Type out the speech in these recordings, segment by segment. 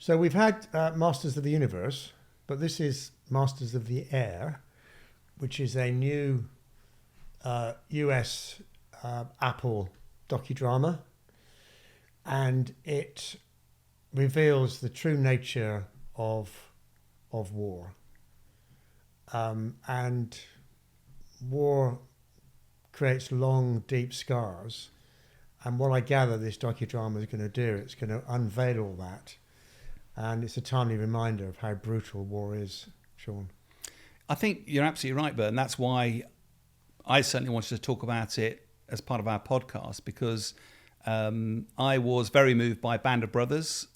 So we've had Masters of the Universe, but this is Masters of the Air, which is a new US Apple docudrama, and it reveals the true nature of war. And war creates long, deep scars. And what I gather this docudrama is going to do, it's going to unveil all that. And it's a timely reminder of how brutal war is, Sean. I think you're absolutely right, Bert, and that's why I certainly wanted to talk about it as part of our podcast, because I was very moved by Band of Brothers,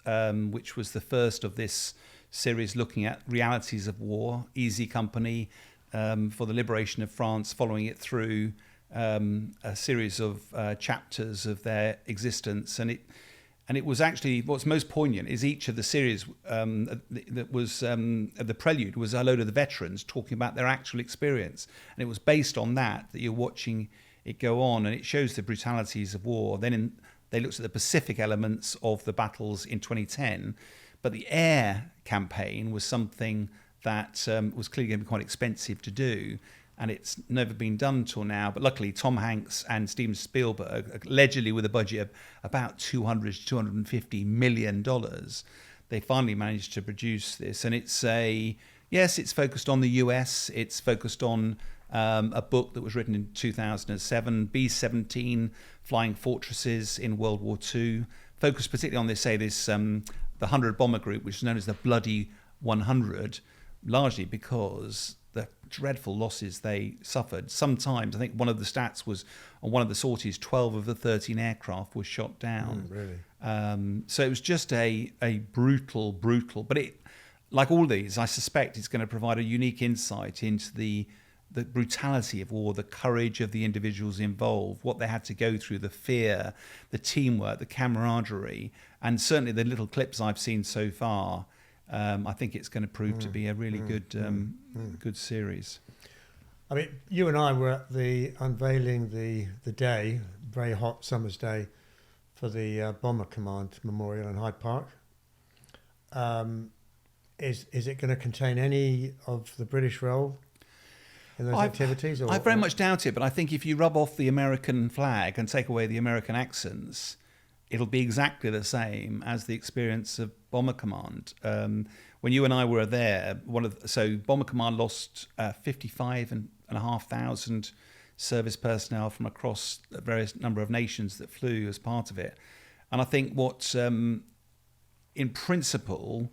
which was the first of this series looking at realities of war, Easy Company for the liberation of France, following it through a series of chapters of their existence. And it was actually, what's most poignant is each of the series that was the prelude was a load of the veterans talking about their actual experience. And it was based on that you're watching it go on, and it shows the brutalities of war. Then they looked at the Pacific elements of the battles in 2010, but the air campaign was something that was clearly going to be quite expensive to do. And it's never been done till now. But luckily, Tom Hanks and Steven Spielberg, allegedly with a budget of about $200 to $250 million, they finally managed to produce this. And it's it's focused on the US. It's focused on a book that was written in 2007, B-17, Flying Fortresses in World War II, focused particularly on the 100 bomber group, which is known as the Bloody 100, largely because the dreadful losses they suffered. Sometimes, I think one of the stats was on one of the sorties, 12 of the 13 aircraft were shot down. Really? So it was just a brutal, but it, like all these, I suspect it's going to provide a unique insight into the brutality of war, the courage of the individuals involved, what they had to go through, the fear, the teamwork, the camaraderie, and certainly the little clips I've seen so far. I think it's going to prove to be a really good series. I mean, you and I were at the unveiling the day, very hot summer's day, for the Bomber Command Memorial in Hyde Park. Is it going to contain any of the British role in those activities? I very much doubt it, but I think if you rub off the American flag and take away the American accents, it'll be exactly the same as the experience of Bomber Command. When you and I were there, Bomber Command lost 55,500 service personnel from across a various number of nations that flew as part of it. And I think in principle,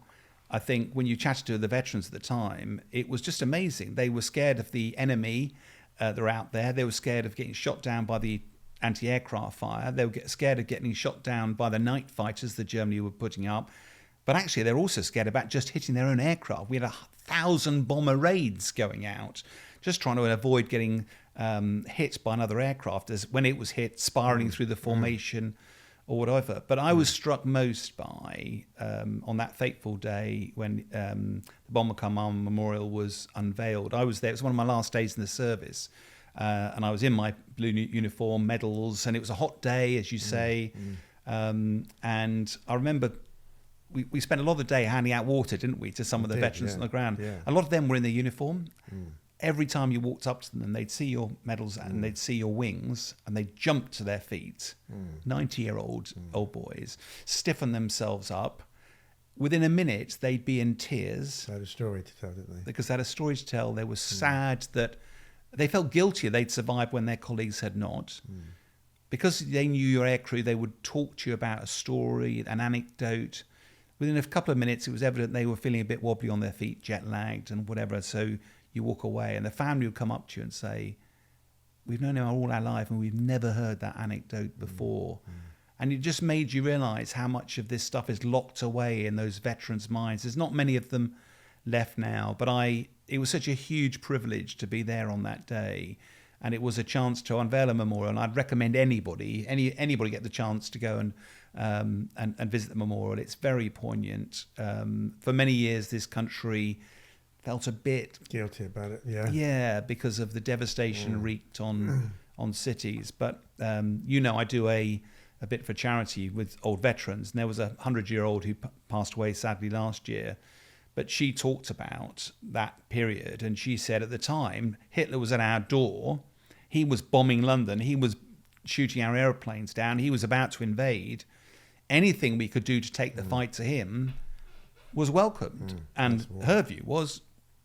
I think when you chatted to the veterans at the time, it was just amazing. They were scared of the enemy that were out there. They were scared of getting shot down by the anti-aircraft fire. They were scared of getting shot down by the night fighters that Germany were putting up. But actually, they're also scared about just hitting their own aircraft. We had 1,000 bomber raids going out, just trying to avoid getting hit by another aircraft as when it was hit, spiraling through the formation or whatever. But I was struck most by, on that fateful day when the Bomber Command Memorial was unveiled. I was there. It was one of my last days in the service. And I was in my blue uniform, medals, and it was a hot day, as you say. And I remember we spent a lot of the day handing out water, didn't we, to some of the veterans on the ground. Yeah. A lot of them were in their uniform. Every time you walked up to them, they'd see your medals and they'd see your wings, and they'd jump to their feet. 90-year-old old boys, stiffen themselves up. Within a minute, they'd be in tears. They had a story to tell, didn't they? Because they had a story to tell. They were sad that they felt guilty they'd survived when their colleagues had not. Because they knew your aircrew, they would talk to you about a story, an anecdote. Within a couple of minutes, it was evident they were feeling a bit wobbly on their feet, jet-lagged and whatever. So you walk away, and the family would come up to you and say, "We've known him all our life, and we've never heard that anecdote before." And it just made you realise how much of this stuff is locked away in those veterans' minds. There's not many of them left now, but it was such a huge privilege to be there on that day, and it was a chance to unveil a memorial. And I'd recommend anybody get the chance to go and visit the memorial. It's very poignant. For many years, this country felt a bit guilty about it. Because of the devastation wreaked on cities. But I do a a bit for charity with old veterans. And there was a 100-year-old who passed away sadly last year. But she talked about that period, and she said at the time, Hitler was at our door. He was bombing London. He was shooting our aeroplanes down. He was about to invade. Anything we could do to take the fight to him was welcomed. And her view was,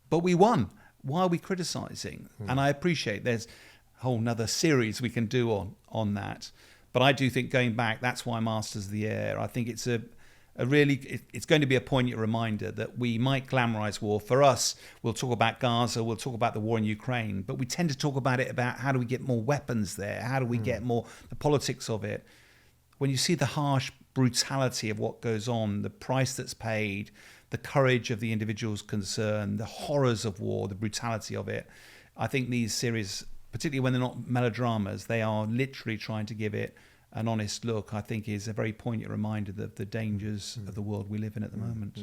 but we won. Why are we criticising? And I appreciate there's a whole nother series we can do on that. But I do think going back, that's why Masters of the Air, I think it's it's going to be a poignant reminder that we might glamorise war. For us, we'll talk about Gaza, we'll talk about the war in Ukraine, but we tend to talk about it about how do we get more weapons there? How do we get more, the politics of it? When you see the harsh brutality of what goes on, the price that's paid, the courage of the individuals concerned, the horrors of war, the brutality of it, I think these series, particularly when they're not melodramas, they are literally trying to give it an honest look, I think is a very poignant reminder of the dangers of the world we live in at the moment.